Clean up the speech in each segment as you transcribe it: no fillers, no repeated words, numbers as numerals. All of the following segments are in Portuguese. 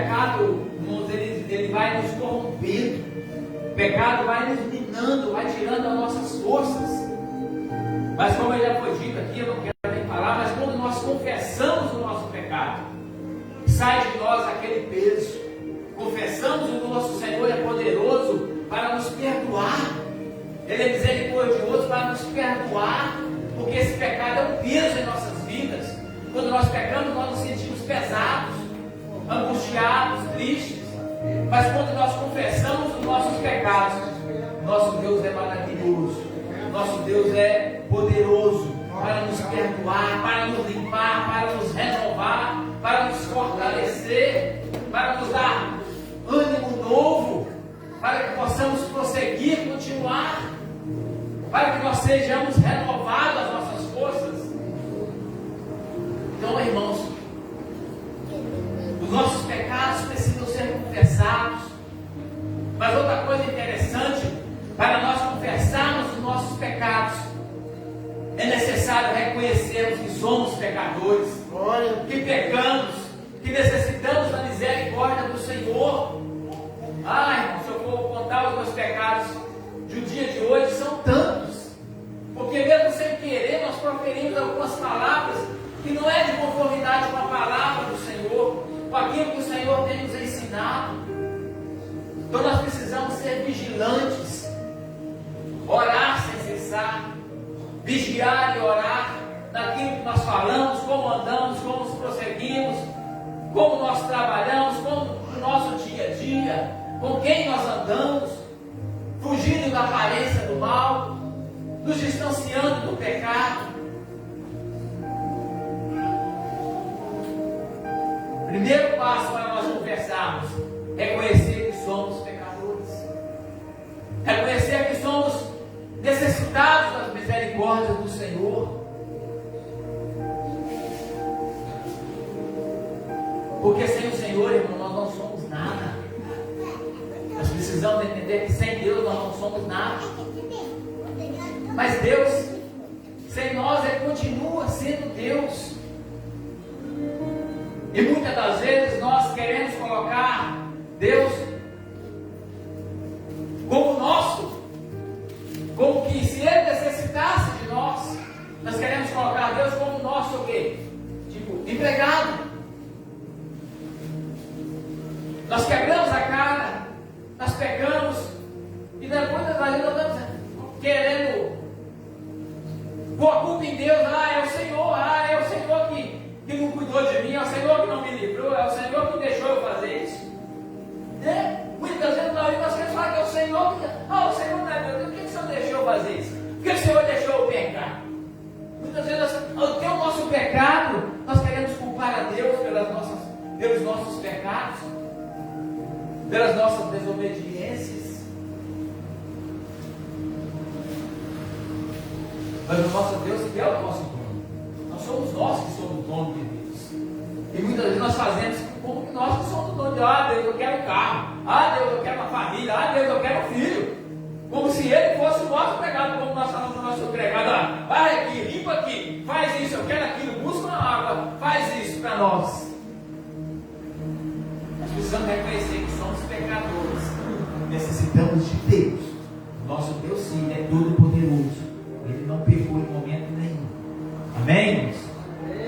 pecado, irmãos, ele vai nos corrompendo, o pecado vai nos minando, vai tirando as nossas forças. Mas como já foi dito aqui, eu não quero nem falar, mas quando nós confessamos o nosso pecado, sai de nós aquele peso. Confessamos o nosso Senhor é poderoso para nos perdoar. Ele é misericordioso para nos perdoar, porque esse pecado é um peso em nossas vidas. Quando nós pecamos, nós nos sentimos pesados, angustiados, tristes. Mas quando nós confessamos os nossos pecados, nosso Deus é maravilhoso, nosso Deus é poderoso para nos perdoar, para nos limpar, para nos renovar, para nos fortalecer, para nos dar ânimo novo, para que possamos prosseguir, continuar, para que nós sejamos renovados as nossas forças. Então, irmãos, os nossos pecados precisam ser confessados. Mas outra coisa interessante, para nós confessarmos os nossos pecados, é necessário reconhecermos que somos pecadores, que pecamos, que necessitamos da misericórdia do Senhor. Irmão, se eu for contar os meus pecados do dia de hoje, são tantos, porque mesmo sem querer, nós proferimos algumas palavras que não é de conformidade com a palavra do Senhor, com aquilo que o Senhor tem nos ensinado. Então nós precisamos ser vigilantes, orar sem cessar, vigiar e orar naquilo que nós falamos, como andamos, como nos prosseguimos, como nós trabalhamos, como no nosso dia a dia, com quem nós andamos, fugindo da aparência do mal, nos distanciando do pecado. Primeiro passo para nós confessarmos é reconhecer que somos pecadores, reconhecer que somos necessitados das misericórdias do Senhor. Porque sem o Senhor, irmão, nós não somos nada. Nós precisamos entender que sem Deus nós não somos nada. Mas Deus, sem nós, Ele continua sendo Deus. E muitas das vezes nós queremos colocar Deus como nosso, como que se Ele necessitasse de nós. Nós queremos colocar Deus como nosso o quê? Tipo, empregado. Nós quebramos a cara, nós pecamos, e depois nós estamos querendo pôr a culpa em Deus. É o Senhor que não cuidou de mim, é o Senhor que não me livrou, é o Senhor que deixou eu fazer isso. Muitas vezes nós queremos falar que é o Senhor que... o Senhor não é meu Deus, por que o Senhor deixou eu fazer isso? Por que o Senhor deixou eu pecar? Muitas vezes, até o nosso pecado, nós queremos culpar a Deus pelos nossos pecados, pelas nossas desobediências. Mas o nosso Deus que é o nosso dono. Não somos nós que somos dono de Deus. E muitas vezes nós fazemos como que nós que somos dono de Deus, eu quero um carro. Deus, eu quero uma família. Deus, eu quero um filho. Como se Ele fosse o nosso empregado, como nós falamos do nosso empregado. Vai aqui, limpa aqui, faz isso, eu quero aquilo, busca uma água, faz isso para nós. Nós precisamos reconhecer que somos pecadores. Necessitamos de Deus. Nosso Deus sim é todo poderoso. Ele não pecou em momento nenhum. Amém, irmãos?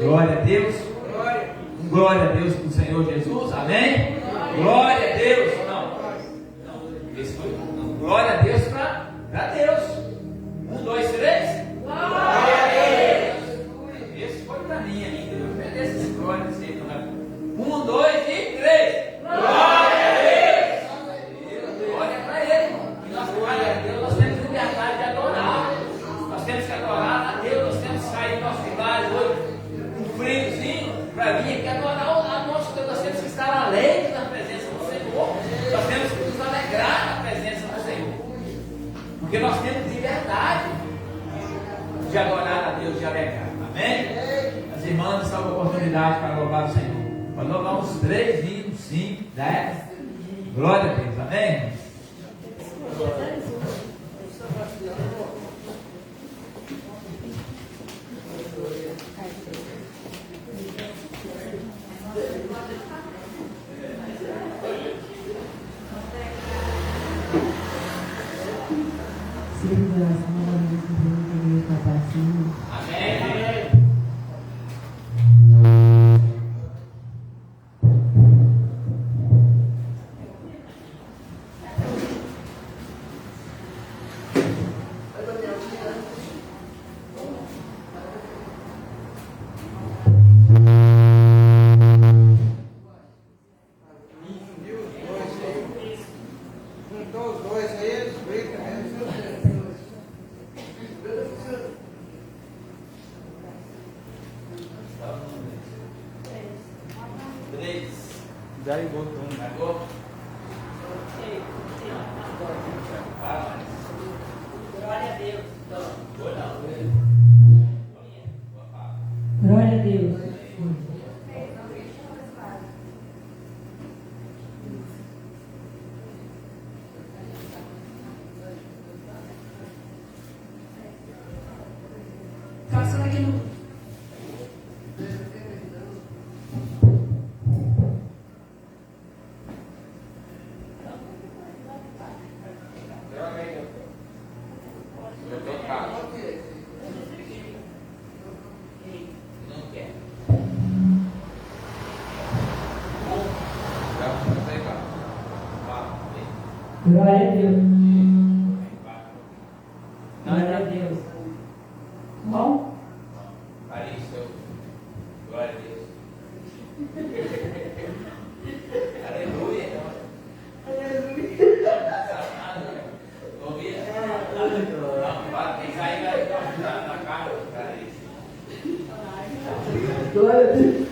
Glória a Deus. Glória a Deus para o Senhor Jesus. Amém? Glória a Deus. Glória a Deus para Deus. 1, 2, 3. Glória a Deus. Esse foi para mim ainda. Eu obedeço esse glória a Deus. 1, 2 e 3. Glória a Deus. Glória para Ele, irmão. E nós, glória a Deus, nós temos liberdade de adorar. Nós temos que adorar a Deus. Nós temos que sair do nosso lugar hoje, um friozinho, para vir aqui adorar a nosso Deus. Nós temos que estar alegres na presença do Senhor. Nós temos que nos alegrar na presença do Senhor. Porque nós temos liberdade de adorar a Deus, de alegrar. Amém? As irmãs estão com oportunidade para louvar o Senhor. Para louvar uns 3 hinos, 5, 10. Glória a Deus. Amém? Glória a Deus. Glória a Deus. Bom? Glória a Deus. Aleluia. Ouvia? Não, vai cair na cara. Glória a Deus.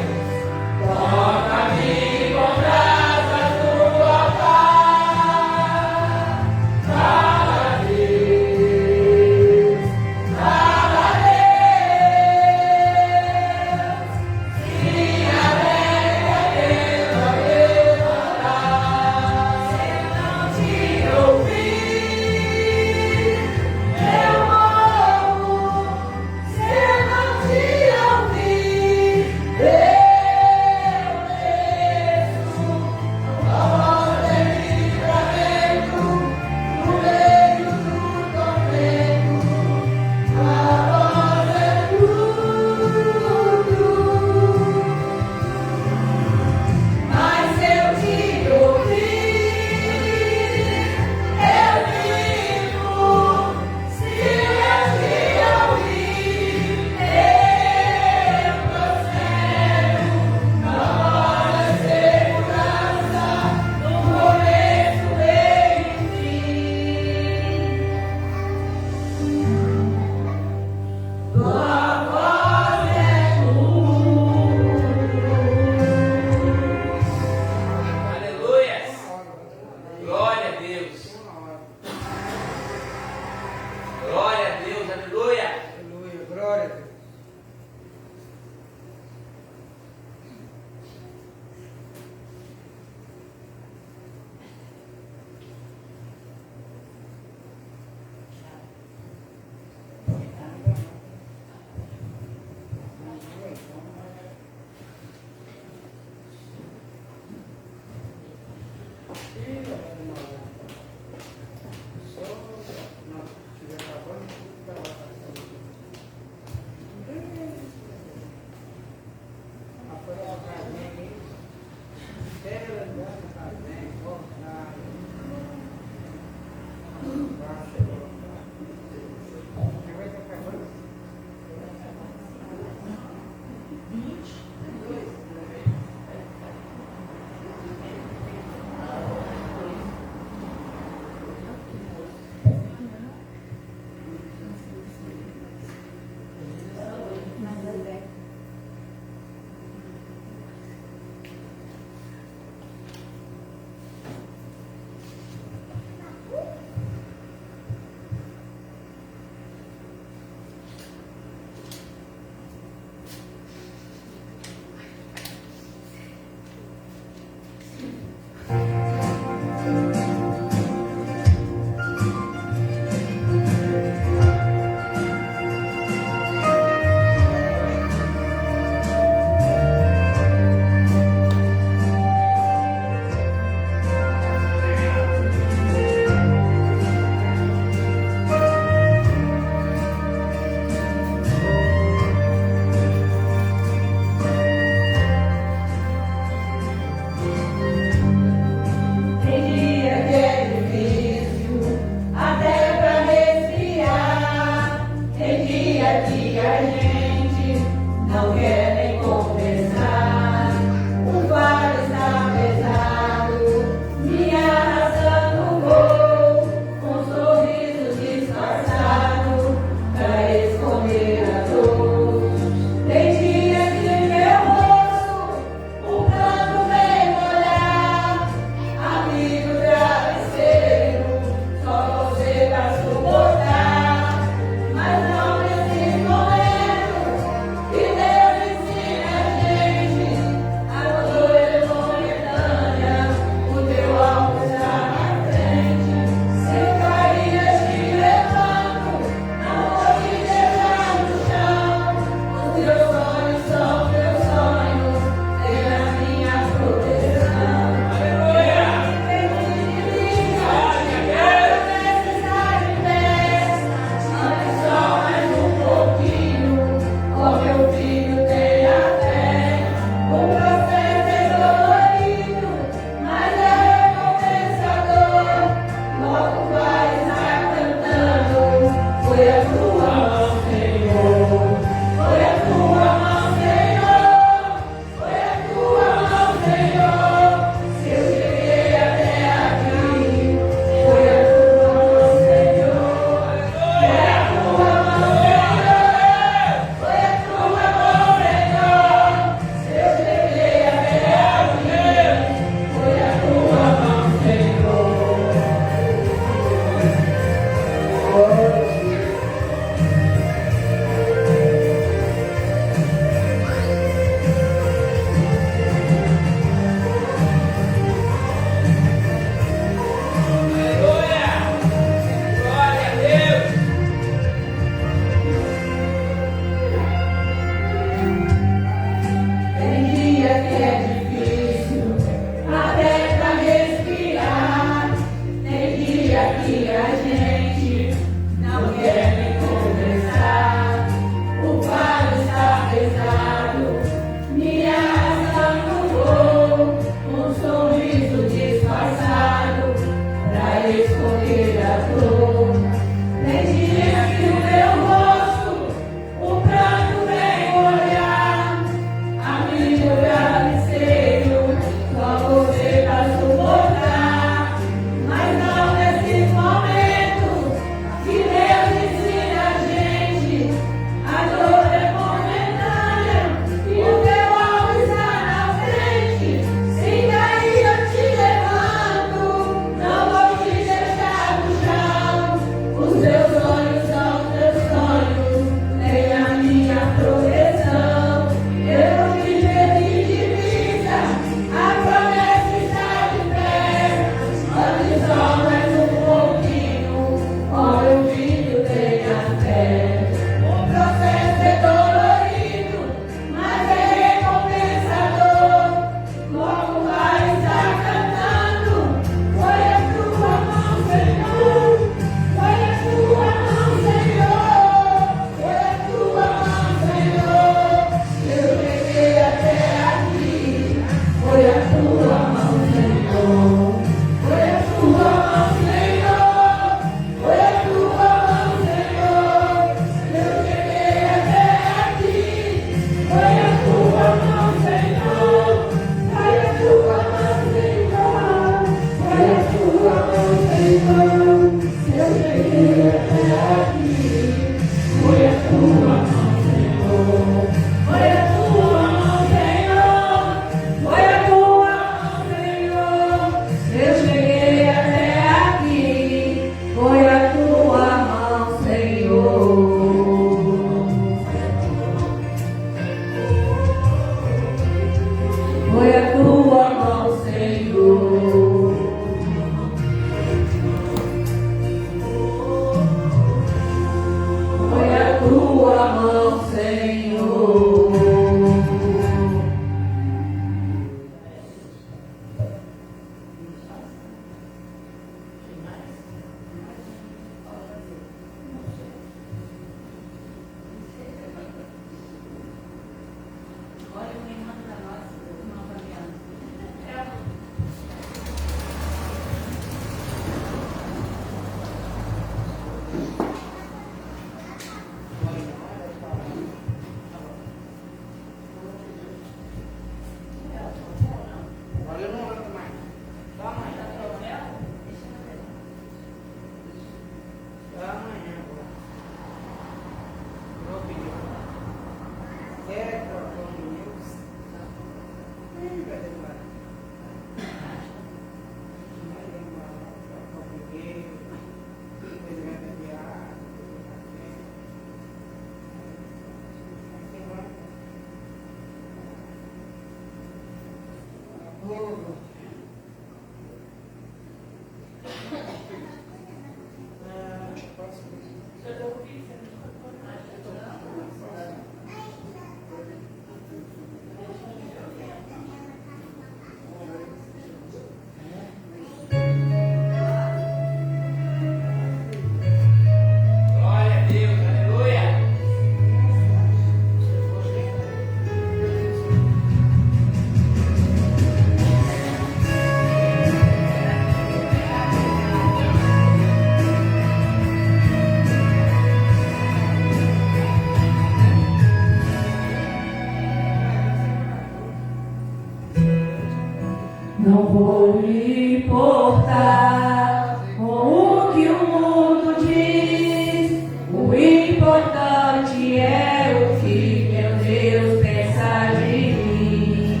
Não vou me importar com o que o mundo diz. O importante é o que meu Deus pensa de mim.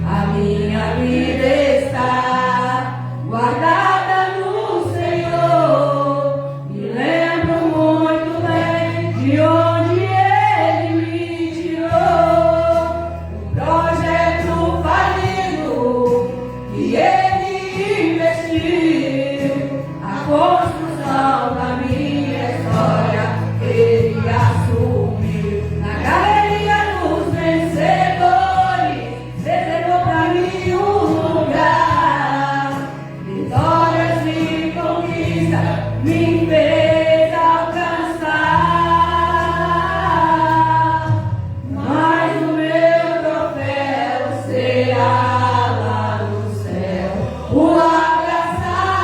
A minha vida está guardada no Senhor. Me lembro muito bem de onde Ele me tirou. Um projeto falido e Ele investiu. A construção da minha história Ele assumiu. Na galeria dos vencedores reservou pra mim um lugar. Vitórias e conquista me fez alcançar. Mas o meu troféu será lá no céu. O abraçar,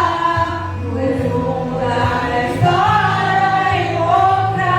no resumo da minha história encontrar.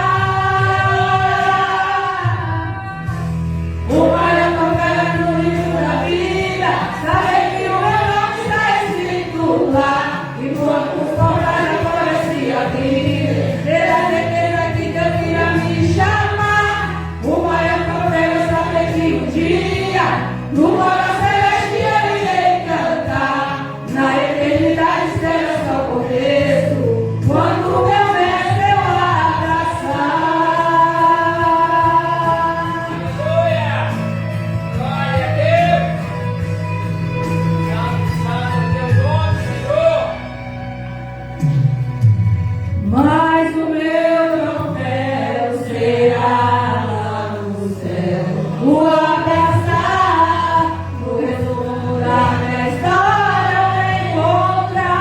O maior troféu no livro da vida, saber que o meu nome está escrito lá. E quando fora já conheci a vida, ter a certeza que Deus irá me chamar. O maior troféu é saber que um dia no coro celeste eu irei cantar. Na eternidade será só começo, quando o meu mestre eu abraçar. Aleluia! Glória a Deus! Santo teu nome, Senhor! Mas o meu troféu será lá no céu. O abraçar, no resumo da minha história encontrar.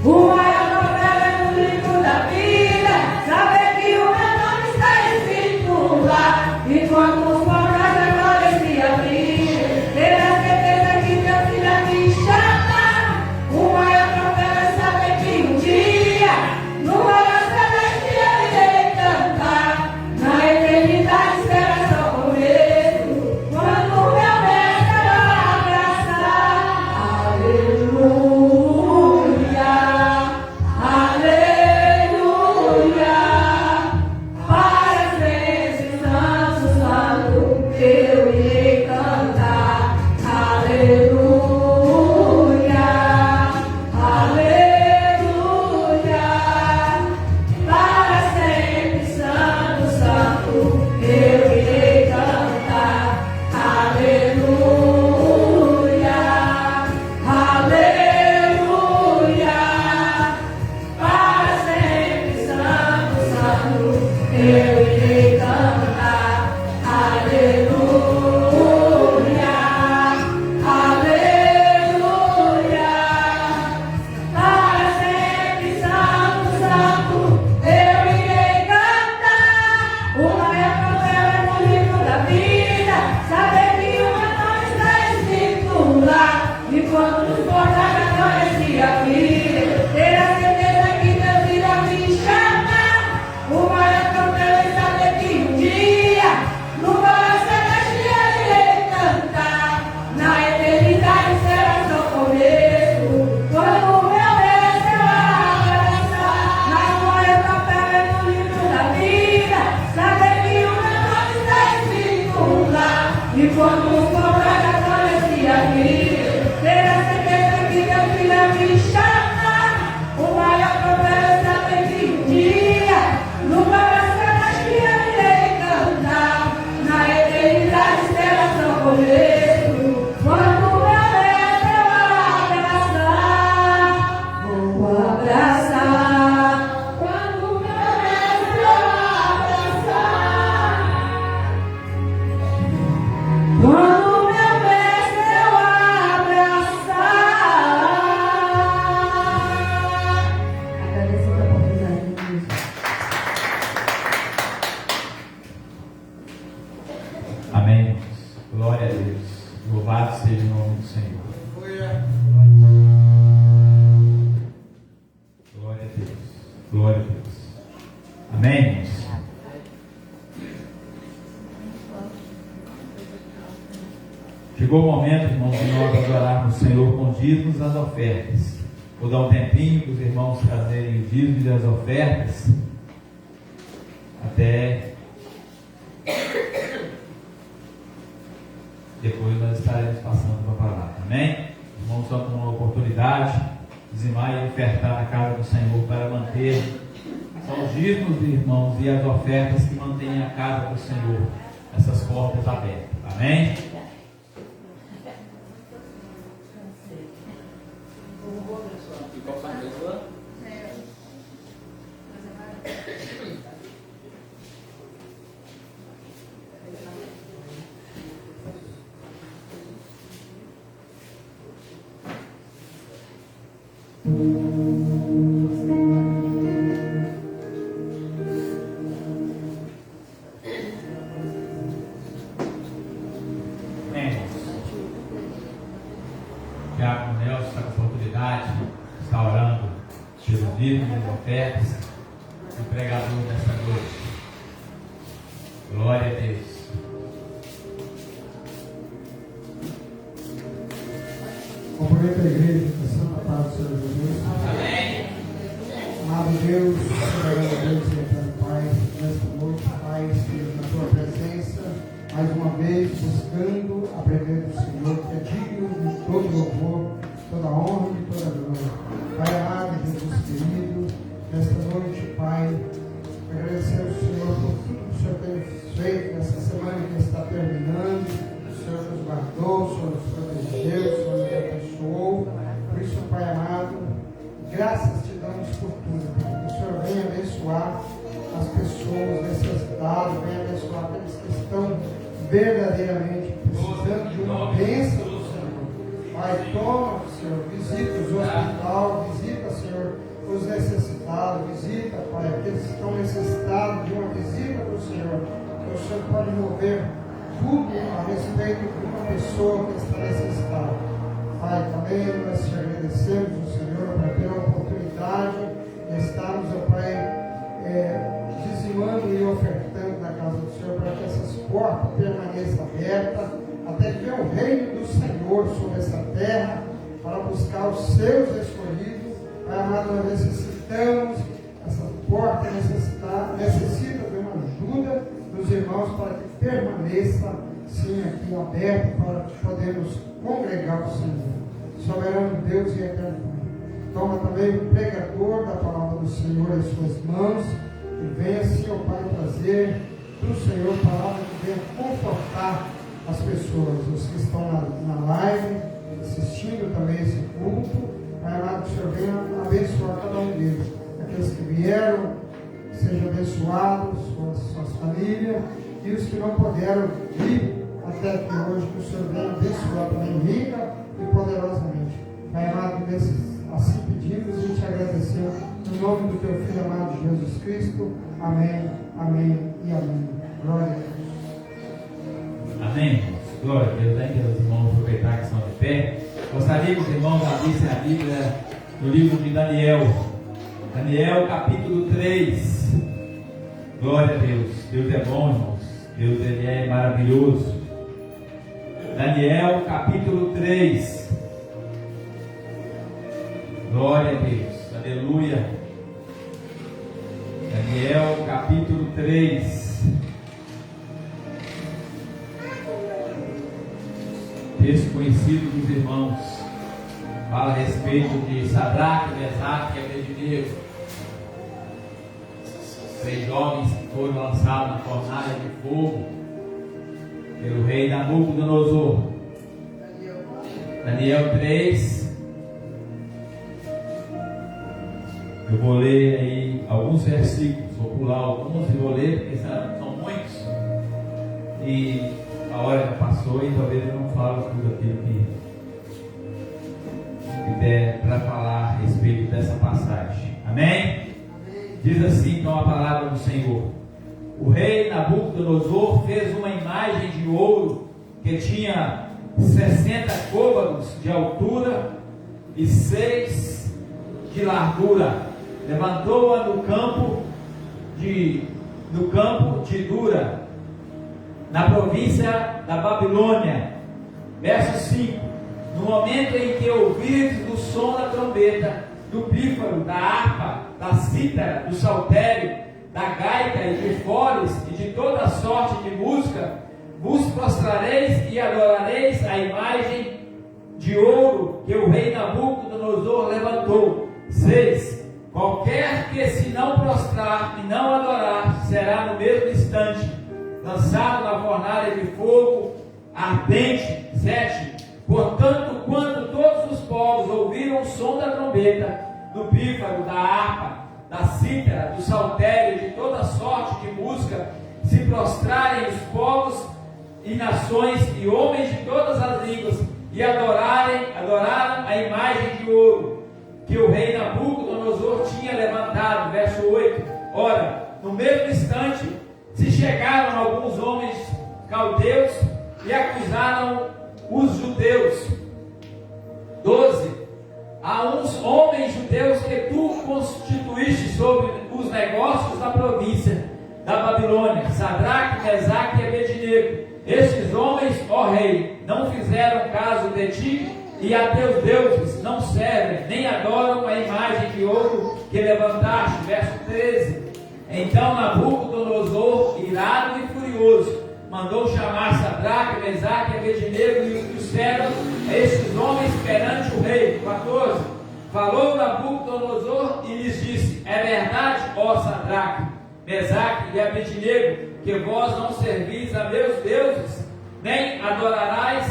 O maior troféu é no livro da vida, saber que o meu nome está escrito lá. E quando os portais agora se abrirem, ter a certeza que Deus irá me chamar. O maior troféu é saber que um dia no coro celeste eu irei cantar. Na eternidade será só começo, quando o meu mestre eu abraçar. Aleluia, aleluia. Para sempre, santo, santo, eu irei cantar. Aleluia, aleluia. Para sempre, santo, santo, eu irei cantar. Aleluia, aleluia. Para sempre, santo, santo, eu irei cantar. Aleluia, aleluia. Para sempre, santo, santo, eu irei cantar. O maior troféu é no livro da vida, saber que o meu nome está escrito lá. E quando os portais da glória se abrirem, ter a certeza que Deus irá me chamar. O maior troféu é saber que um dia no coro celeste eu irei cantar. Na eternidade será só começo, quando o meu mestre eu abraçar. Mas o maior troféu é no livro da vida, saber que o meu nome está escrito lá. E quando os portais da glória se abrirem, ter a certeza que Deus irá me chamar. O maior troféu é saber que um dia no coro celeste eu irei cantar. Na eternidade será só Amém. Glória a Deus. Louvado seja o nome do Senhor. Glória a Deus. Glória a Deus. Amém, irmãos? Chegou o momento, irmãos, de nós adorarmos o Senhor com dízimos das ofertas. Vou dar um tempinho para os irmãos trazerem o dízimo das ofertas. Até depois nós estaremos passando para a palavra. Amém? Os irmãos estão com uma oportunidade de dizimar e ofertar na casa do Senhor para manter. São os dízimos, irmãos, e as ofertas que mantêm a casa do Senhor, essas portas abertas. Amém? Diácono Nelson está com essa oportunidade, está orando pelos dízimos e ofertas, o pregador nesta noite. Glória a Deus. Cumprimento a igreja com a santa paz do Senhor Jesus. Amém. Amado Deus, soberano Deus e eterno Pai, nesta noite, Pai, estamos na tua presença, mais uma vez buscando aprender do Senhor, que é digno de todo louvor, toda honra e toda glória. Pai amado, Jesus querido, nesta noite, Pai, agradecer ao Senhor por tudo que o Senhor tem feito nessa semana que está terminando. O Senhor nos guardou, o Senhor nos protegeu, o Senhor nos abençoou. Por isso, Pai amado, graças te damos por tudo, Pai. Que o Senhor venha abençoar as pessoas necessitadas, venha abençoar aqueles que estão verdadeiramente precisando de uma bênção do Senhor. Pai, toma, Senhor, visita os hospitais, visita, Senhor, os necessitados, visita, Pai, aqueles que estão necessitados de uma visita do Senhor. Que o Senhor pode mover tudo a respeito de uma pessoa que está necessitada. Pai, também nós te agradecemos, o Senhor, pela oportunidade de estarmos, ó Pai, dizimando e ofertando na casa do Senhor, para que essas portas permaneçam abertas, até que venha o reino do Senhor sobre essa terra, para buscar os seus escolhidos. Pai amado, nós necessitamos, essa porta necessita de uma ajuda dos irmãos para que permaneça sim aqui aberto, para que podemos congregar o Senhor. Soberano Deus e eterno Pai, toma também o pregador da palavra do Senhor em suas mãos, e venha assim, ó Pai, trazer do Senhor palavra que venha confortar as pessoas, os que estão na live, assistindo também esse culto. Pai amado, que o Senhor venha abençoar cada um deles, aqueles que vieram, sejam abençoados, suas famílias, e os que não puderam vir até aqui hoje, que o Senhor venha abençoar também rica e poderosamente. Pai amado, assim pedimos e te agradecemos, no nome do teu Filho amado Jesus Cristo. Amém, amém e amém. Glória a Deus. Amém, irmãos. Glória a Deus. Ainda os irmãos aproveitar que estão de pé. Gostaria que os irmãos abrissem a Bíblia no livro de Daniel. Daniel, capítulo 3. Glória a Deus. Deus é bom, irmãos. Deus, Ele é maravilhoso. Daniel, capítulo 3. Glória a Deus. Aleluia. Daniel, capítulo 3. Texto conhecido dos irmãos. Fala a respeito de Sadraque, Mesaque e Abednego. 3 jovens que foram lançados na fornalha de fogo. pelo rei Nabucodonosor. Daniel 3. Eu vou ler aí alguns versículos, vou pular alguns e vou ler, porque são muitos. E a hora já passou e talvez eu não falo tudo aquilo que der para falar a respeito dessa passagem. Amém? Diz assim então a palavra do Senhor: o rei Nabucodonosor fez uma imagem de ouro que tinha 60 côvados de altura e 6 de largura. Levantou-a no campo de Dura, na província da Babilônia. Verso 5: no momento em que ouvirdes o som da trombeta, do pífaro, da harpa, da cítara, do saltério, da gaita e de foles e de toda sorte de música, vos prostrareis e adorareis a imagem de ouro que o rei Nabucodonosor levantou. 6: qualquer que se não prostrar e não adorar será no mesmo instante lançado na fornalha de fogo ardente. 7: portanto, quando todos os povos ouviram o som da trombeta, do pífaro, da harpa, da cítara, do saltério e de toda sorte de música, se prostrarem os povos e nações e homens de todas as línguas e adoraram a imagem de ouro que o rei Nabucodonosor tinha levantado. Verso 8: ora, no mesmo instante se chegaram alguns homens caldeus e acusaram os judeus. 12: há uns homens judeus que tu constituíste sobre os negócios da província da Babilônia, Sadraque, Mesaque e Abednego. Estes homens, ó rei, não fizeram caso de ti e a teus deuses não servem, nem adoram a imagem de ouro que levantaste. Verso 13: então Nabucodonosor, irado e furioso, mandou chamar Sadraque, Mesaque e Abednego e os trouxeram estes homens perante o rei. 14: falou Nabucodonosor e lhes disse: é verdade, ó Sadraque, Mesaque e Abednego, que vós não servis a meus deuses, nem adorarais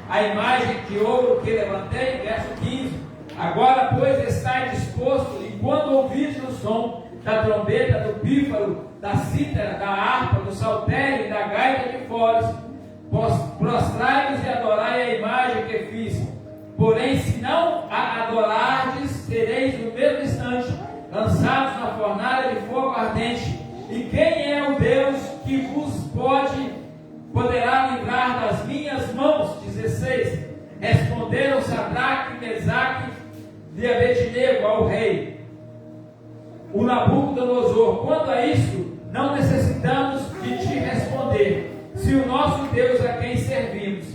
a imagem de ouro que levantei. Verso 15: agora, pois, estai disposto, e quando ouvides o som da trombeta, do pífaro, da cítara, da harpa, do saltério e da gaita de foles, prostrai-vos e adorai a imagem que fiz. Porém, se não a adorardes, sereis no mesmo instante lançados na fornalha de fogo ardente. E quem é o Deus que vos poderá livrar das minhas mãos? 16: responderam Sadraque, Mesaque e Abednego ao rei, o Nabucodonosor: quanto a isto, não necessitamos de te responder. Se o nosso Deus a quem servimos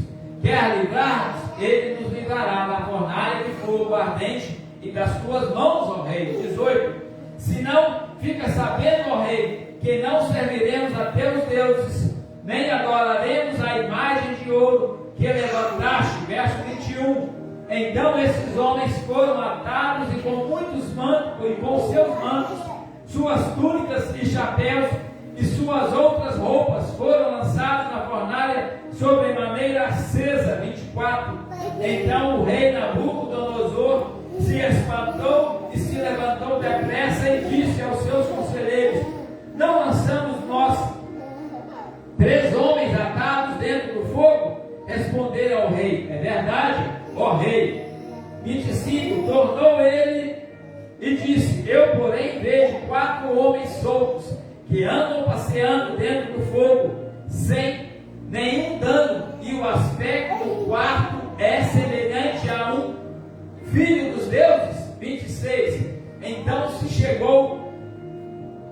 quer livrar-nos, ele nos livrará da fornalha de fogo ardente e das tuas mãos, ó rei. 18: se não, fica sabendo, ó rei, que não serviremos a teus deuses, nem adoraremos a imagem de ouro que levantaste. Verso 21: então esses homens foram atados e com muitos mantos, e com seus mantos, suas túnicas e chapéus e suas outras roupas foram lançados na fornalha sobre maneira acesa. 24: então o rei Nabucodonosor se espantou e se levantou depressa e disse aos seus conselheiros: não lançamos nós 3 homens atados dentro do fogo? Responderam ao rei: é verdade, ó rei. 25: tornou ele e disse: eu, porém, vejo 4 homens soltos que andam passeando dentro do fogo sem nenhum dano, e o aspecto do quarto é semelhante a um filho dos deuses. 26: então se chegou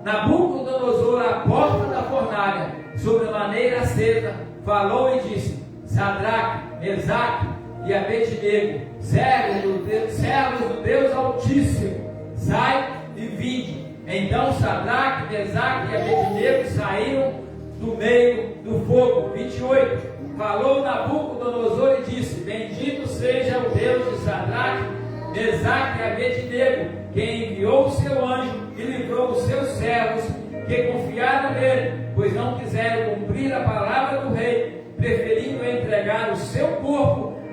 Nabucodonosor à porta da fornalha, sobre maneira acesa, falou e disse: Sadraque, Mesaque e Abednego, servos do Deus Altíssimo, sai e vinde. Então Sadraque, Mesaque e Abednego saíram do meio do fogo. 28: falou Nabucodonosor e disse: bendito seja o Deus de Sadraque, Mesaque e Abednego, que enviou o seu anjo e livrou os seus servos que confiaram nele, pois não quiseram cumprir a palavra do rei,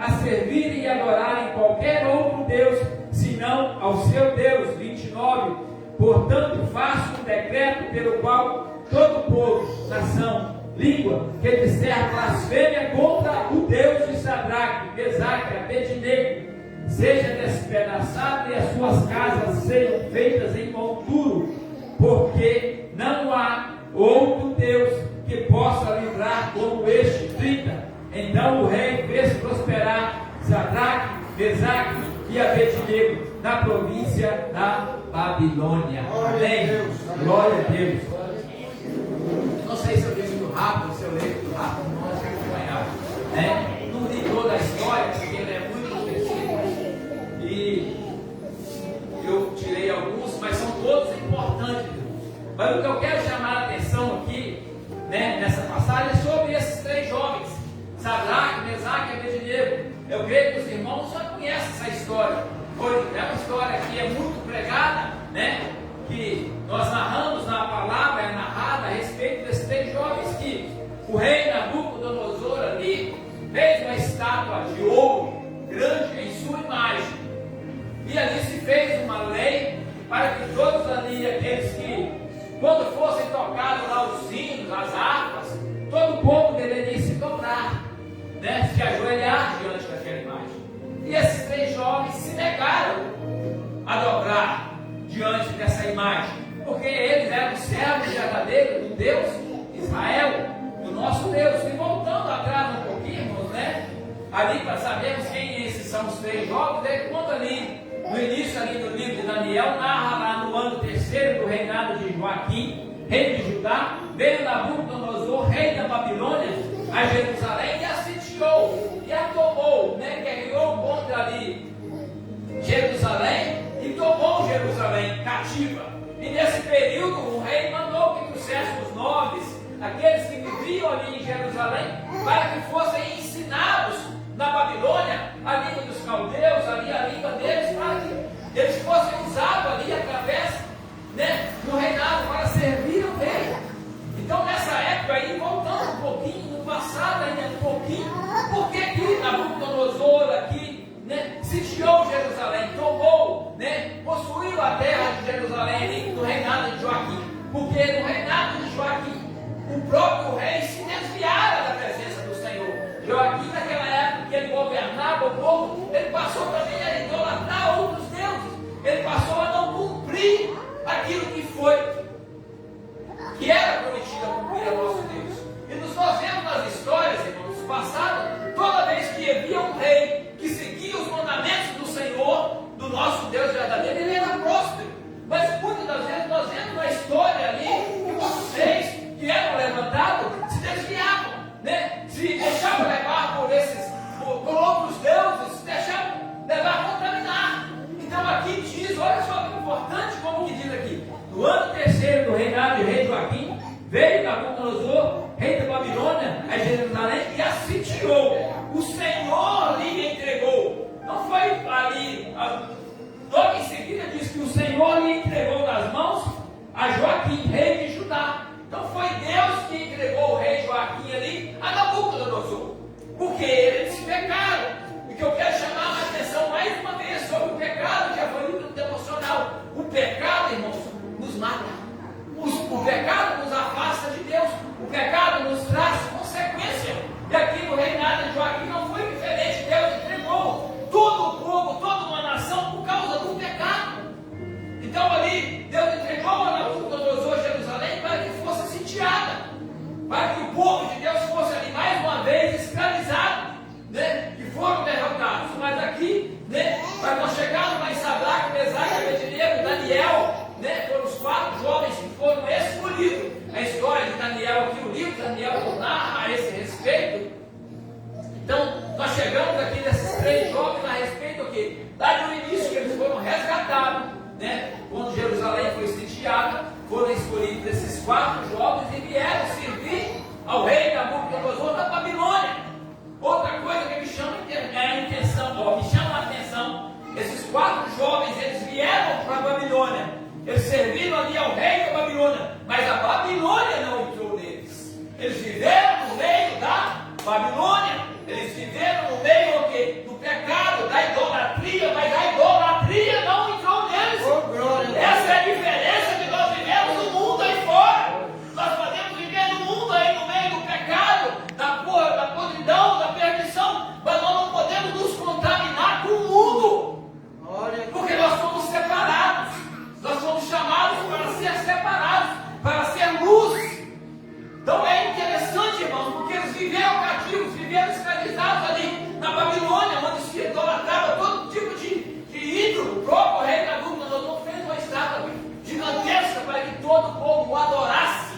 a servirem e adorarem qualquer outro Deus, senão ao seu Deus. 29. Portanto, faço um decreto pelo qual todo povo, nação, língua, que disser blasfêmia contra o Deus de Sadraque, Mesaque e Abednego, seja despedaçado e as suas casas sejam feitas em monturo, porque não há outro Deus que possa livrar como este. 30. Então o rei fez prosperar Sadraque, Mesaque e Abednego na província da Babilônia. Amém? Glória a Deus. Não sei se eu li muito rápido, se eu li muito rápido, não acho que acompanhar. Não li toda a história, porque ele é muito específico. E eu tirei alguns, mas são todos importantes. Mas o que eu quero chamar a atenção aqui, nessa passagem, é sobre esses três jovens: Sadraque, Mesaque e Abednego. Eu creio que os irmãos já conhecem essa história. É uma história que é muito pregada, que nós narramos na palavra, é narrada a respeito desses três jovens que o rei Nabucodonosor ali fez uma estátua de ouro grande em sua imagem. E ali se fez uma lei para que todos ali, aqueles que, quando fossem tocados lá os sinos, as harpas, todo o povo deveria se dobrar, se ajoelhar diante daquela imagem. E esses três jovens se negaram a dobrar diante dessa imagem, porque eles eram servos verdadeiros do Deus Israel, do nosso Deus. E voltando atrás um pouquinho, ali para sabermos quem esses são os três jovens, quando ali, no início ali do livro de Daniel, narra lá no ano 3º do reinado de Joaquim, rei de Judá, veio Nabucodonosor, rei da Babilônia, a Jerusalém, e a sitiou, e a tomou, guerreou contra ali Jerusalém, e tomou Jerusalém cativa. E nesse período o rei mandou que trouxessem os nobres, aqueles que viviam ali em Jerusalém, para que fossem ensinados na Babilônia a língua dos caldeus, ali a língua deles, para que eles fossem usados ali através, do reinado para servir o rei. Então nessa época aí, voltando um pouquinho, no passado ainda um pouquinho, por que que Nabucodonosor aqui sitiou Jerusalém, tomou, possuiu a terra de Jerusalém ali no reinado de Joaquim? Porque no reinado de Joaquim, o próprio rei se desviara da presença do Senhor. Joaquim, naquela época que ele governava o povo, ele passou também a idolatrar outros deuses. Ele passou a não cumprir aquilo que era prometido a cumprir a nosso Deus. E nós vemos nas histórias, irmãos, passadas, toda vez que havia um rei que seguia os mandamentos do Senhor, do nosso Deus verdadeiro, ele era próspero. Mas muitas das vezes nós vemos na história ali que os reis que eram levantados se desviavam, se deixavam levar por outros deuses, se deixavam levar, contaminar. Então aqui diz, olha só que importante, como que diz aqui: no ano 3º do reinado de rei Joaquim, veio Nabucodonosor, rei da Babilônia, a Jerusalém, e a sitiou. O Senhor lhe entregou. Não foi ali, logo em seguida diz que o Senhor lhe entregou nas mãos a Joaquim, rei de Judá. Então foi Deus que entregou o rei Joaquim ali a Nabucodonosor, porque eles pecaram. E que eu quero chamar a atenção mais uma vez sobre o pecado, que já foi muito devocional. O pecado, irmãos, nos mata. O pecado nos afasta de Deus. O pecado nos traz consequência. E aqui no reinado de Joaquim não foi diferente. Deus entregou todo o povo, toda uma nação por causa do pecado. Então ali, Deus entregou a Nabucodonosor Jerusalém para que fosse sitiada, para que o povo de Deus fosse ali mais uma vez escravizado, que foram derrotados. Mas aqui, para nós chegarmos lá em Sadraque, Mesaque, Abednego, Daniel, foram os 4 jovens que foram escolhidos. A história de Daniel aqui, o livro de Daniel narra a esse respeito. Então, nós chegamos aqui nesses 3 jovens a respeito do que? Lá no início que eles foram resgatados, quando Jerusalém foi sitiada, foram escolhidos esses 4 jovens e vieram servir ao rei Nabucodonosor na Babilônia. Outra coisa que me chama a atenção, esses 4 jovens, eles vieram para a Babilônia, eles serviram ali ao rei da Babilônia, mas a Babilônia não entrou neles. Eles viveram no meio da Babilônia, eles viveram no meio viveram cativos, viveram escravizados ali na Babilônia, onde se idolatrava todo tipo de ídolo. O próprio rei Nabucodonosor fez uma estátua gigantesca para que todo o povo o adorasse.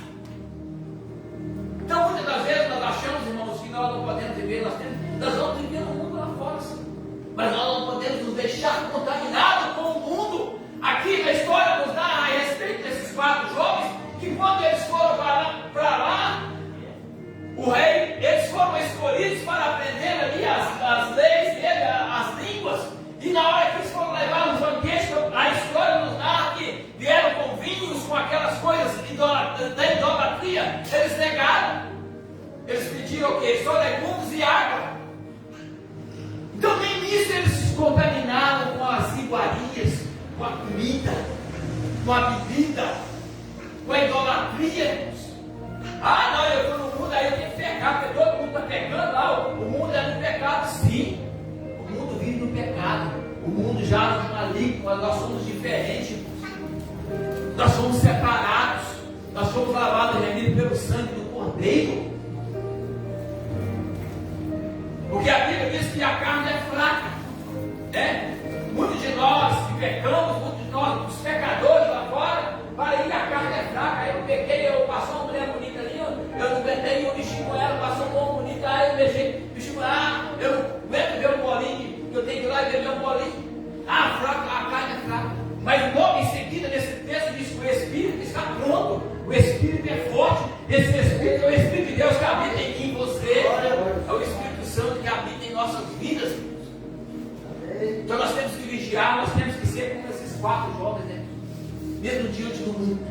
Então, muitas das vezes nós achamos, irmãos, que nós não podemos viver, nós vamos viver no mundo lá fora, sim. Mas nós não podemos nos deixar contaminados com o mundo. Aqui na história nos dá a respeito desses 4 jovens, que quando eles foram para lá, o rei, eles foram escolhidos para aprender ali as leis dele, as línguas, e na hora que eles foram levar no banquete, a história nos narra que vieram com vinhos, com aquelas coisas da idolatria, eles negaram. Eles pediram o quê? Só legumes e água. Então nem nisso eles se contaminaram com as iguarias, com a comida, com a bebida, com a idolatria. Ah, não, eu estou no mundo, aí eu tenho que pecar, porque todo mundo está pecando lá. O mundo é no pecado, sim. O mundo vive no pecado. O mundo já no maligno, mas nós somos diferentes. Nós somos separados. Nós somos lavados e remidos pelo sangue do Cordeiro. Porque a Bíblia diz que a carne é fraca. Né? Muitos de nós que pecamos, muitos de nós, os pecadores lá fora, para ir a carne é fraca. Aí eu peguei, passou uma mulher bonita ali, eu não aguentei, eu mexi com ela, passou uma mulher bonita, aí eu mexi com ela, eu não aguento ver um bolinho, eu tenho que ir lá e beber um bolinho. Fraca, a carne é fraca. Mas logo em seguida, nesse texto, diz que o Espírito está pronto, o Espírito é forte, esse Espírito é o Espírito de Deus que habita em mim, você, é o Espírito Santo que habita em nossas vidas. Então nós temos que vigiar, nós temos que ser como esses 4 jovens, né? Mesmo diante do mundo,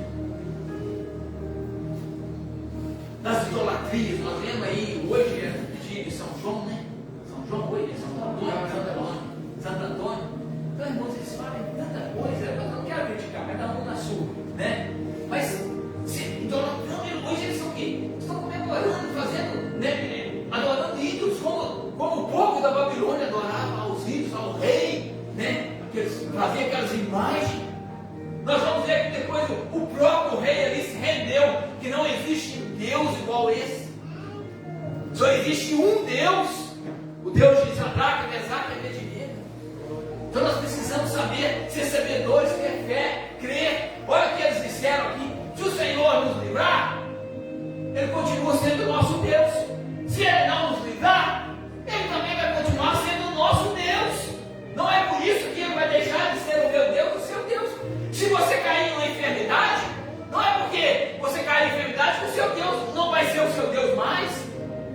das idolatrias. Nós vemos aí, hoje é dia de São João, né? São João hoje, São Antônio, Santo Antônio. Então, irmãos, eles falam tanta coisa, eu não quero criticar, cada um na sua, né? Mas, se idolatrando, hoje eles são o quê? Estão comemorando, fazendo, né? Adorando ídolos, como o povo da Babilônia adorava aos ídolos, ao rei, né? Fazia aquelas imagens. Nós vamos ver que depois o próprio rei ali se rendeu, que não existe Deus igual a esse. Só existe um Deus, o Deus de Sadraque, Mesaque e Abednego. Então nós precisamos saber, ser sabedores, ter fé, crer. Olha o que eles disseram aqui: se o Senhor nos livrar, Ele continua sendo o nosso Deus. Se Ele não nos livrar, Ele também vai continuar sendo o nosso Deus. Não é por isso que Ele vai deixar de ser o meu Deus, o seu Deus. Se você cair em uma enfermidade, não é porque você cair em enfermidade que o seu Deus não vai ser o seu Deus mais.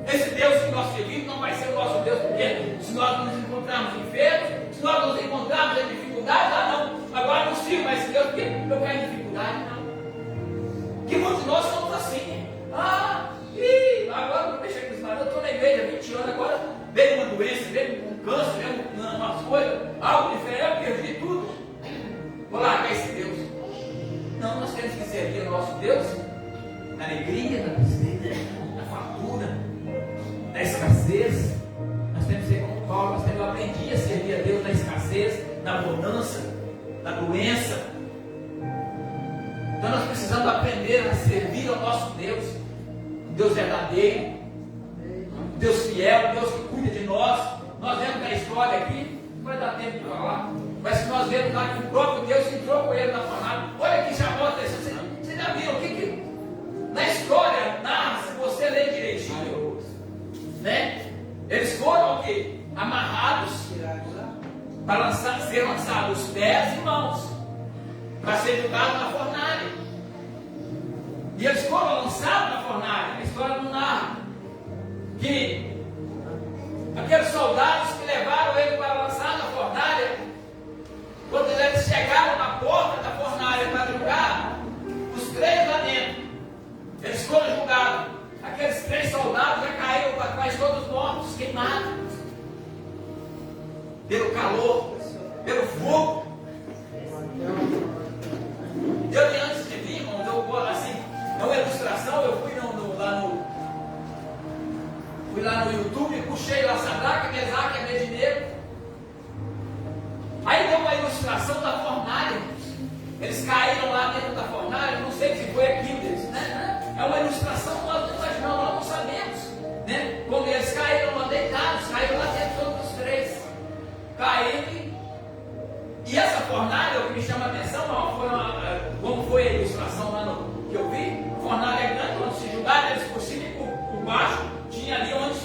Esse Deus que nós servimos não vai ser o nosso Deus, porque se nós nos encontrarmos enfermos, se nós nos encontrarmos em dificuldade, não, agora não sirvo mais esse Deus, porque eu caio em dificuldade, não. Que muitos de nós somos assim. Agora eu mexer com isso, mas eu estou na igreja há 20 anos, agora veio uma doença, veio um câncer, veio umas coisas, algo diferente, eu perdi tudo. Vou largar esse Deus. Não, nós temos que servir o nosso Deus na alegria, na tristeza, na fartura, na escassez. Nós temos que ser como Paulo, nós temos que aprender a servir a Deus na escassez, na bonança, na doença. Então nós precisamos aprender a servir ao nosso Deus, um Deus verdadeiro, um Deus fiel, um Deus que cuida de nós. Nós vemos na história aqui, não vai dar tempo de falar, mas se nós vemos lá que o próprio Deus entrou com ele na fornalha. Olha que chamou a atenção. Vocês já viram o que na história narra, se você ler direitinho, né? Eles foram o quê? Amarrados para ser lançados os pés e mãos, para ser jogados na fornalha. E eles foram lançados na fornalha. A história não narra que aqueles soldados que levaram ele para lançar na fornalha, quando eles chegaram na porta da fornalha para julgar, os 3 lá dentro, eles foram julgados. Aqueles 3 soldados já caíram para trás, todos mortos, queimados, pelo calor, pelo fogo. Eu, antes de vir, irmãos, assim, é uma ilustração. Eu fui lá no YouTube, puxei lá Sadraque, Mesaque e Abednego. Aí deu uma ilustração da fornalha. Eles caíram lá dentro da fornalha, não sei se foi aquilo deles, né? É uma ilustração, nós não imaginamos, nós não sabemos, né?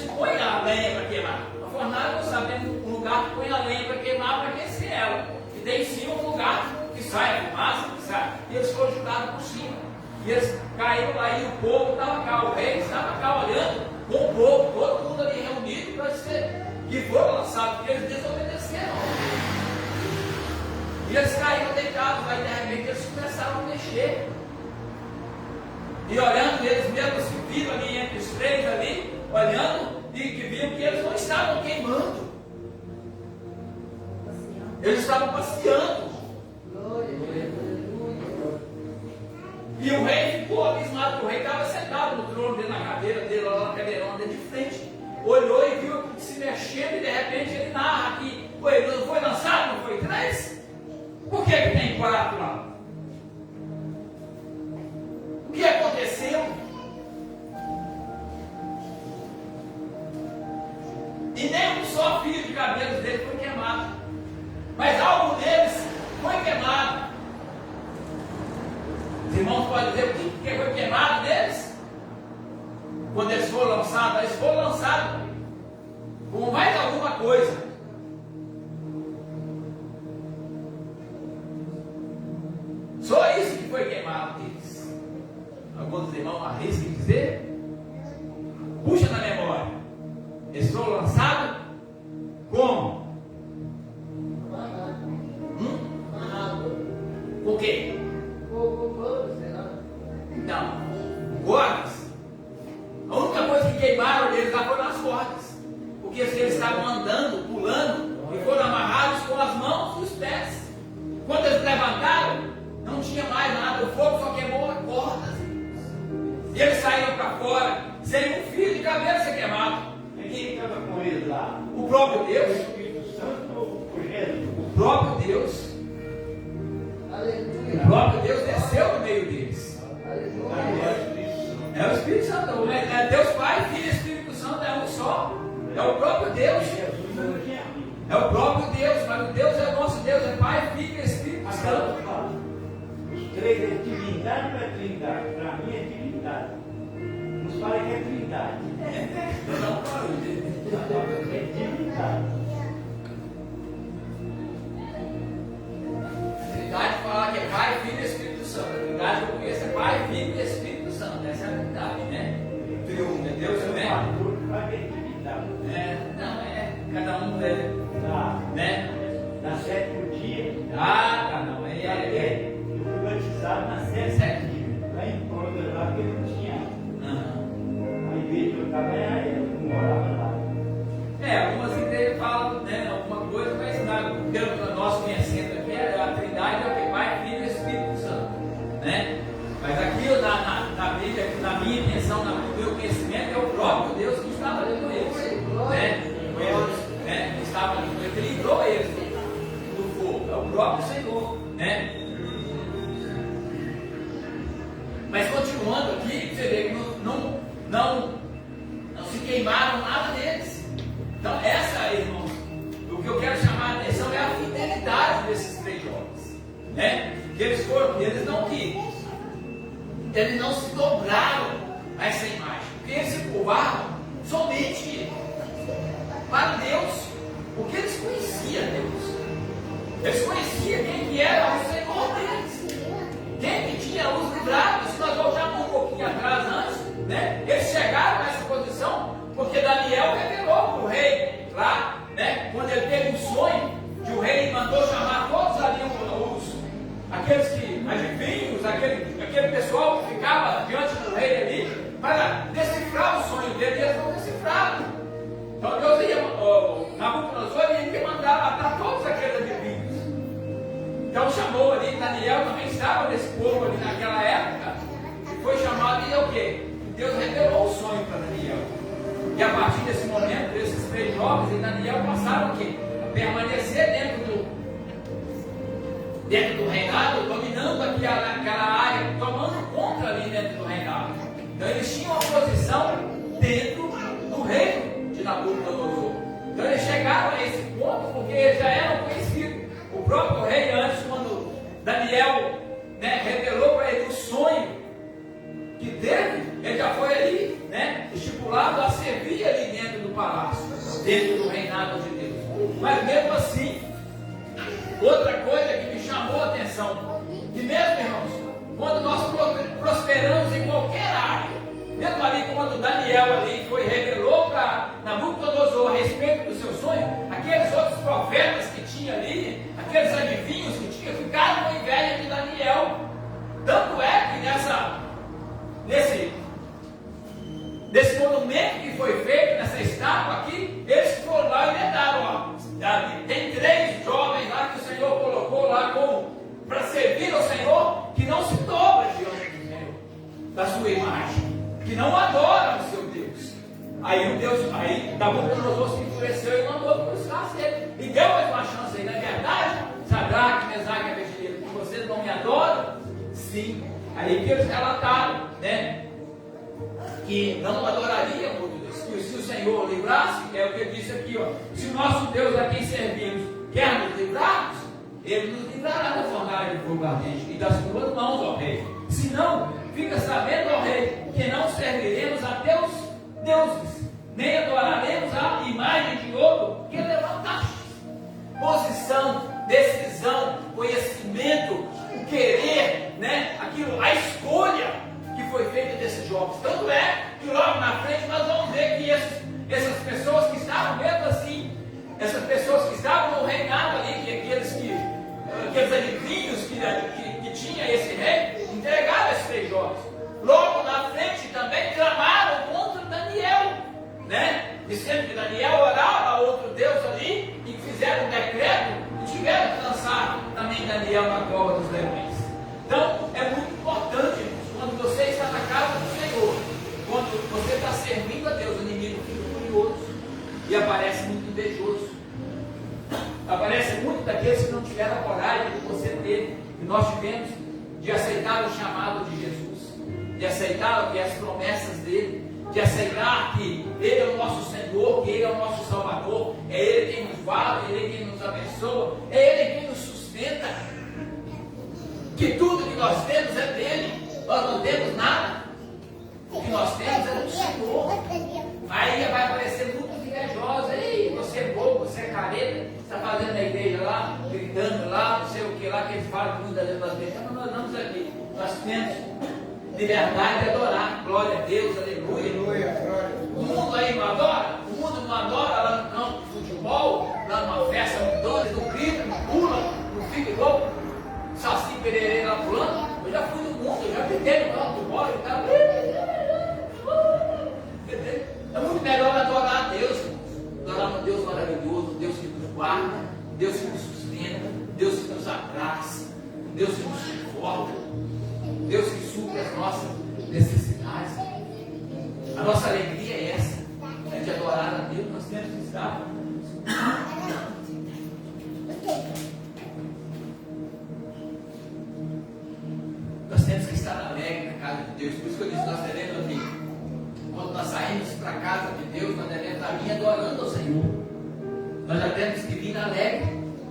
põem a lenha para queimar. A fornalha, não sabendo um lugar que põe a lenha para queimar, para aquecer ela. E tem em cima um lugar que sai a fumaça, que sai. E eles foram jogados por cima. E eles caíram lá e o povo estava cá, o rei estava cá olhando com o povo, todo mundo ali reunido para ser. E foram lançados, porque eles desobedeceram. E eles caíram deitados, aí de repente eles começaram a mexer. E olhando, eles mesmos se viram ali entre os três ali, olhando, e que viram que eles não estavam queimando. Eles estavam passeando. E o rei ficou abismado, o rei estava sentado no trono dele, na cadeira dele, lá na cadeirona dele de frente. Olhou e viu aquilo se mexendo, e de repente ele narra aqui: ele não foi lançado, não foi 3? Por que tem 4 lá? O que aconteceu? E nem um só fio de cabelo dele foi queimado, mas algo deles foi queimado. Os irmãos podem dizer o que foi queimado deles? Quando eles foram lançados com mais alguma coisa. Só isso que foi queimado deles. Alguns irmãos arriscam dizer? Puxa na memória. Eles foram lançados como? O quê? Não. Cordas. A única coisa que queimaram deles lá foram as cordas. Porque eles estavam andando, pulando, e foram amarrados com as mãos e os pés. Quando eles levantaram, não tinha mais nada, o fogo só queimou as cordas. E eles saíram para fora, sem um fio de cabelo ser queimado. E quem estava com eles lá? O próprio Deus. O Espírito Santo ou o Jesus? O próprio Deus. O próprio Deus desceu no meio deles. É o Espírito Santo. É Deus Pai, Filho e Espírito Santo, é um só. É o próprio Deus. É o próprio Deus, mas o Deus é o nosso Deus, é Pai, Filho e Espírito Santo. Os 3 é divindade ou é trindade? Para mim é divindade. Nos fala que é trindade. Não falo de É divindade. A Trindade fala que é Pai, Filho e Espírito Santo. A Trindade que eu conheço é Pai, Filho e Espírito Santo. Essa é a Trindade, né? Triunfo, é Deus também. Para que é divindade? Cada um é, né? Na 7º dia. Tá, não, aí é. Eu fui batizado na 7º dia. Lá em Pronto, lá que eu não tinha. A igreja que eu estava era eu não morava lá. Algumas igrejas falam, né, alguma coisa, mas pelo que nós conhecemos aqui, a Trindade é o que? Pai, Filho e Espírito Santo, né? Mas aqui na Bíblia, na minha intenção, no meu conhecimento, é o próprio Deus que estava ali com eles, né? Que estava ali com eles, ele livrou eles do fogo, é o próprio Senhor, né? Mas continuando aqui, você vê que não se queimaram nada deles. Então, irmãos, o que eu quero chamar a atenção é a fidelidade desses 3 jovens, né? Que eles não se dobraram a essa imagem, porque eles se curvaram somente para Deus, porque eles conheciam Deus, eles conheciam quem que era o Senhor deles, quem que tinha os livrado. Se nós voltarmos um pouquinho atrás antes, né? Eles chegaram nessa posição porque Daniel revelou para o rei lá, né? Quando ele teve um sonho, que o rei mandou chamar todos ali aqueles que adivinhos, aquele pessoal que ficava diante do rei ali, para decifrar o sonho dele, e eles não decifraram. Então Deus ia, Nabucodonosor ia mandar matar todos aqueles adivinhos. Então chamou ali, Daniel também estava nesse povo ali naquela época, e foi chamado, e é o quê? Deus revelou o sonho para Daniel. E a partir desse momento, esses 3 jovens e Daniel passaram o quê? A permanecer dentro do reinado, dominando aquela área, tomando conta ali dentro do reinado. Então eles tinham uma posição dentro do reino de Nabucodonosor. Então eles chegaram a esse ponto porque eles já eram conhecidos. O próprio rei, antes, quando Daniel, né, revelou para ele o sonho que teve, ele já foi ali, né, estipulado a servir ali dentro palácio, dentro do reinado de Deus. Mas mesmo assim, outra coisa que me chamou a atenção, que mesmo, irmãos, quando nós prosperamos em qualquer área, mesmo ali quando Daniel ali revelou para Nabucodonosor a respeito do seu sonho, aqueles outros profetas que tinha ali, aqueles adivinhos que tinha, ficaram com inveja de Daniel. Tanto é que nesse monumento que foi feito, nessa estátua aqui, eles foram lá e emendaram, ó. Tem 3 jovens lá que o Senhor colocou lá para servir ao Senhor, que não se dobra diante do Senhor, da sua imagem, que não adoram o seu Deus. Aí Nabucodonosor se enfureceu e mandou buscar ele. E deu mais uma chance aí, não é verdade? Sadraque, Mesaque e Abednego, que vocês não me adoram? Sim. Aí que eles relataram, né? Que não adorariam o Deus. E se o Senhor livrasse, é o que ele disse aqui, ó. Se o nosso Deus a quem servimos quer nos livrar, ele nos livrará da fornalha de fogo ardente e das tuas mãos, ó rei. Se não, fica sabendo, ó rei, que não serviremos a teus deuses, nem adoraremos a imagem de ouro que levantaste. Posição, decisão, conhecimento, o querer, né? Aquilo, a escolha que foi feita desses jovens. Tanto é que logo na frente nós vamos ver que essas pessoas que estavam mesmo assim, essas pessoas que estavam no reinado ali, que aqueles adivinhos que tinha esse rei, entregaram esses 3 jovens. Logo na frente também clamaram contra Daniel, né? Dizendo que Daniel orava a outro Deus ali, e fizeram um decreto e tiveram que lançar também Daniel na cova dos leões. Então é muito importante, irmãos, quando você está na casa do Senhor, quando você está servindo a Deus, o inimigo fica curioso e aparece muito invejoso. Aparece muito daqueles que não tiveram a coragem que você teve, que nós tivemos, de aceitar o chamado de Jesus, de aceitar as promessas dele, de aceitar que ele é o nosso Senhor, que ele é o nosso Salvador, é ele quem nos guarda, é ele quem nos abençoa, é ele quem nos sustenta, que tudo que nós temos é dele, nós não temos nada, o que nós temos é do Senhor. Aí vai aparecer muitos invejosos, ei, você é bobo, você é careta, está fazendo a igreja lá, gritando lá, não sei o que lá, que eles falam muitas vezes nas igrejas. Mas nós estamos aqui, nós temos liberdade de adorar, glória a Deus, aleluia. O mundo aí não adora? O mundo não adora lá no campo de futebol, lá numa festa, não grita, não pula, não fica igual Saci Pererê lá pulando. Eu já fui no mundo, já gritei no campo de bola e tal. É muito melhor adorar a Deus, adorar um Deus maravilhoso, um Deus que nos guarda, um Deus que nos sustenta, um Deus que nos abraça, um Deus que nos suporta, um Deus que supre as nossas necessidades. A nossa alegria é essa, é de adorar a Deus. Nós temos que estar. Nós temos que estar alegres na casa de Deus. Por isso que eu disse, nós devemos vir. Quando nós saímos para a casa de Deus, nós devemos estar vindo adorando ao Senhor. Nós já temos que vir alegre,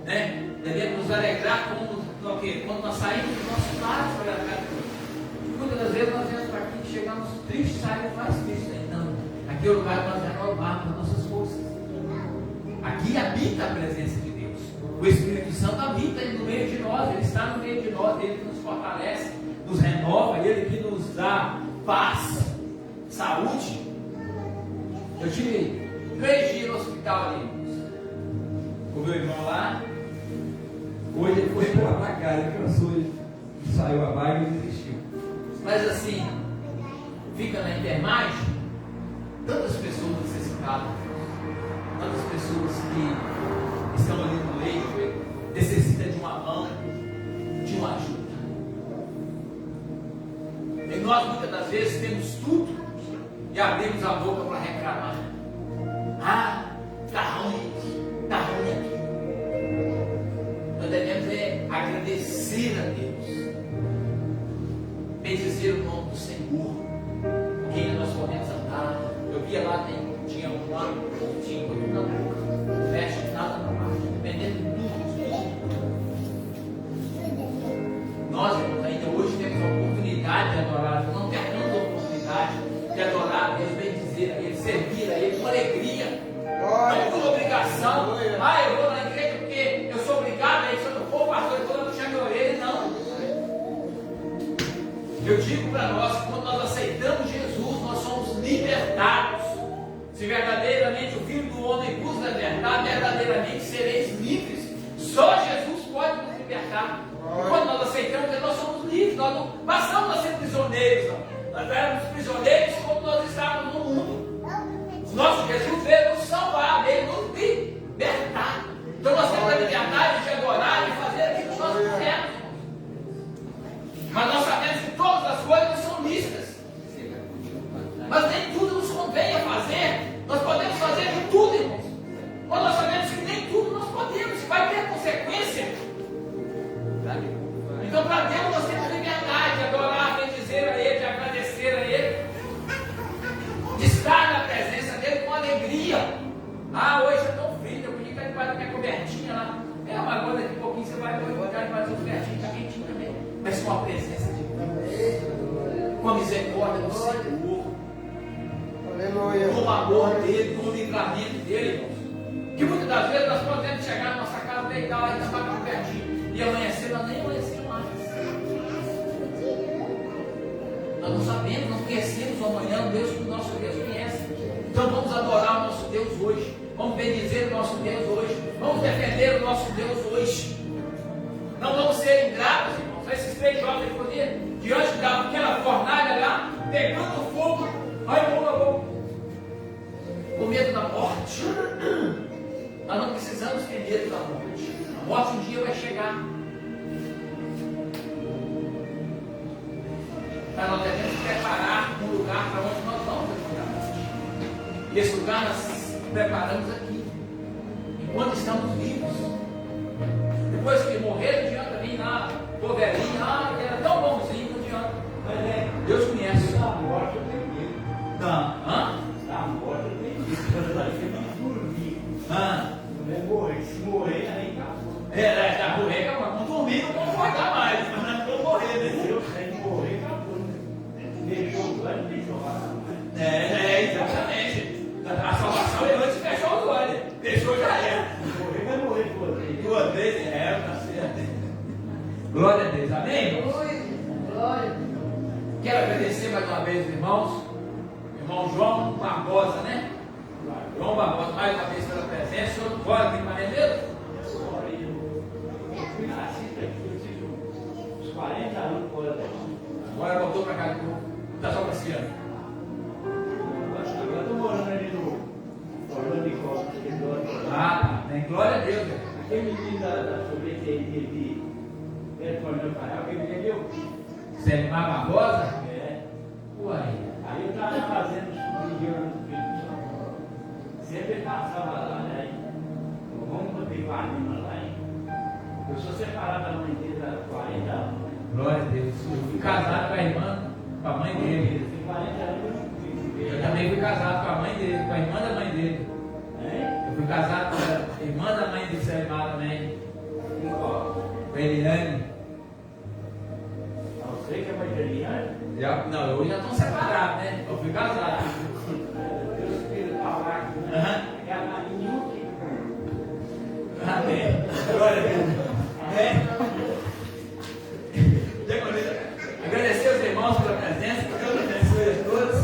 né? Devemos nos alegrar quando nós saímos dos nossos lares para a casa de Deus. Muitas das vezes nós viemos para aqui e chegamos tristes e saímos mais tristes. Não, aqui é o lugar para nós renovarmos as nossas forças. Aqui habita a presença de Deus. O Espírito Santo habita no meio de nós, Ele está no meio de nós, Ele que nos fortalece, nos renova, Ele que nos dá paz, saúde. Eu tive 3 dias no hospital ali. O meu irmão lá, hoje ele foi para cá, ele cansou, ele saiu a vaga e desistiu. Mas assim, fica na enfermagem tantas pessoas necessitadas, tantas pessoas que estão ali no leito, necessitam de uma mão, de uma ajuda. E nós muitas das vezes temos tudo e abrimos a boca para reclamar. Ah, está ruim, está ruim. Nós devemos agradecer a Deus, bendizer o nome do Senhor, com quem nós podemos andar. Eu via lá, tinha um ano, tinha tudo na boca, não fecha nada na parte, dependendo de tudo. Nós, irmãos, ainda hoje temos a oportunidade de adorar, não temos a oportunidade de adorar a Deus, bendizer a Ele, servir Se verdadeiramente o Filho do Homem vos libertar, verdadeiramente sereis livres. Só Jesus pode nos libertar. E quando nós aceitamos Ele, nós somos livres. Nós não passamos a ser prisioneiros. Nós éramos prisioneiros como nós estávamos no mundo. O nosso Jesus veio nos salvar, veio nos libertar. Então nós temos a liberdade de adorar e fazer aquilo que nós quisermos. Mas nós sabemos que todas as coisas são lícitas. Mas nem tudo nos convém a fazer. Nós podemos fazer de tudo, irmãos. Mas nós sabemos que nem tudo nós podemos. Vai ter consequência. Então, para Deus, nós temos liberdade de adorar, de dizer a Ele, de agradecer a Ele, de estar na presença dEle com alegria. Ah, hoje é tão frio, eu podia estar debaixo da minha cobertinha lá. Mas agora daqui a pouquinho você vai ficar debaixo da cobertinha, está quentinho também. Mas com a presença de Deus, com a misericórdia do Senhor, com o amor dEle, com o livramento dEle, irmãos. Que muitas das vezes nós podemos chegar na nossa casa, deitar lá e estar debaixo da cobertinha. E amanhecer, nós nem amanhecemos mais. Nós não sabemos, não conhecemos o amanhã, o Deus que o nosso Deus conhece. Então vamos adorar o nosso Deus hoje. Vamos bendizer o nosso Deus hoje. Vamos defender o nosso Deus hoje. Não vamos ser ingratos, irmãos. Esses 3 jovens poder diante daquela fornalha lá, pegando fogo. Ai, vou. Com medo da morte. Nós não precisamos ter medo da morte. A morte um dia vai chegar. Mas nós devemos preparar um lugar para onde nós vamos encontrar a morte. E esse lugar nós preparamos aqui. Enquanto estamos vivos. Depois que morrer, não adianta vir lá, tô velhinho, era tão bonzinho, não adianta. Deus conhece. Está morto, eu tenho medo. Não. Está morto, eu tenho medo. Quando vai ser dormir. Não é morrer. Se morrer, aí acabou. Já morrer, acabou. Não dormir, não vou acordar mais. Mas não vou morrer, né? Eu sei que morrer, acabou. Deixou o olho, deixou o olho. Exatamente. A salvação é antes de fechar os olhos. Fechou, já era. Morrer vai morrer duas vezes. 2 vezes, tá certo. Glória a Deus, amém? Glória. Quero agradecer mais uma vez, irmãos. Irmão João Barbosa, né? João Barbosa, mais uma vez pela presença. O senhor fora aqui para mesmo? Eu fui nascido aqui, eu tive uns 40 anos fora daqui. Agora voltou para cá de novo. Está só passeando. Agora estou morando ali no Orlando de Costa, aqui do outro lado. Tá. Bem, glória a Deus, velho. Aquele menino da sorvete aí de perto do meu canal, aquele menino é meu filho. Selimar Barbosa? É. Uai. Aí eu estava fazendo os vídeos no Espírito Santo. Sempre passava lá, né? Vamos botar com a menina lá, hein? Eu sou separado da mãe dele há 40 anos. Né? Glória a Deus. Eu fui casado com a irmã, com a mãe dele. Tem 40 anos Eu também fui casado com a mãe dele, com a irmã da mãe dele. Eu fui casado com a irmã da mãe do Selimar também. Com a Eliane. Você que é mãe de Eliane? Não, hoje já estão separados, né? Eu fui casado. Deus queira falar aqui, né? É a Marinho que. Amém. Glória a Deus. Amém. Agradecer aos irmãos pela presença, que Deus abençoe a todos.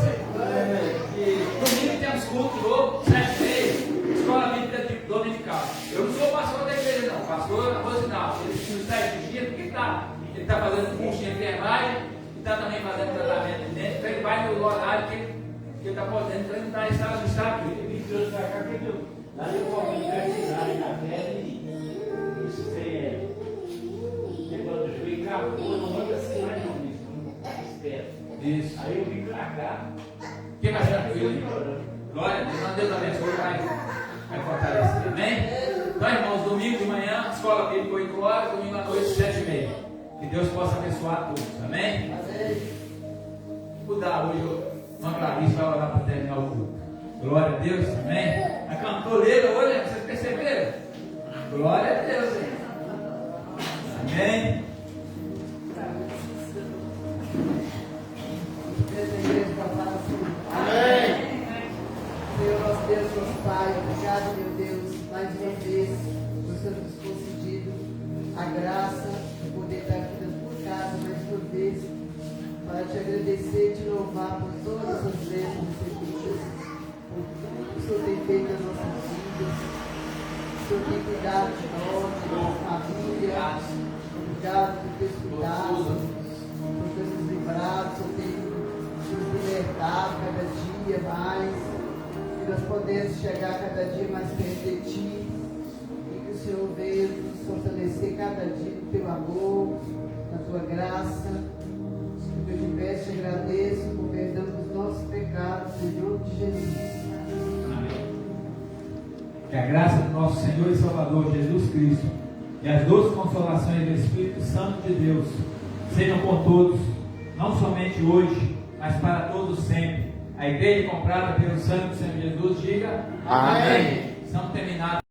E domingo temos culto novo, 7h30, escola bíblica dominical. Eu não sou pastor da igreja, não, pastor Rosinaldo. Ele está exigindo, porque ele está fazendo curso de enfermagem e está também fazendo tratamento de dentro. Então ele vai no horário que ele está podendo, então ele não está aqui. Ele trouxe para cá que eu. Lá eu vou universidade na terra e isso tem. Negócio do joelho acabou, não manda assim mais não, isso. Espera. Isso. Aí eu vim para cá. Quem mais tranquilo? Glória a Deus, Deus abençoe, vai fortalecer, amém? Então, irmãos, domingo de manhã, escola bíblica 8 horas, domingo à noite 7h30. Que Deus possa abençoar todos, amém? Cuidar hoje, uma Clarice vai orar para terminar o culto. Glória a Deus, amém? A cantoreira hoje, vocês perceberam? Glória a Deus, hein? Amém? Amém. Senhor, nosso Deus, nosso Pai, obrigado, meu Deus, mais uma vez, por ter nos concedido a graça de poder estar aqui na tua casa mais uma vez, para te agradecer e te louvar por todas as vezes que você fez, por tudo que o Senhor tem feito nas nossas vidas. O Senhor tem cuidado de nós, de nossa família. Obrigado por ter cuidado, por ter nos livrado, por ter nos libertado cada dia mais. Que nós podemos chegar cada dia mais perto de Ti. E que o Senhor venha nos fortalecer cada dia no Teu amor, na Tua graça. Eu te peço e agradeço por perdão dos nossos pecados, em nome de Jesus. Amém. Que a graça do nosso Senhor e Salvador Jesus Cristo e as doces consolações do Espírito Santo de Deus sejam com todos, não somente hoje, mas para todos sempre. A igreja comprada pelo sangue do Senhor Jesus, diga amém. Estamos terminados.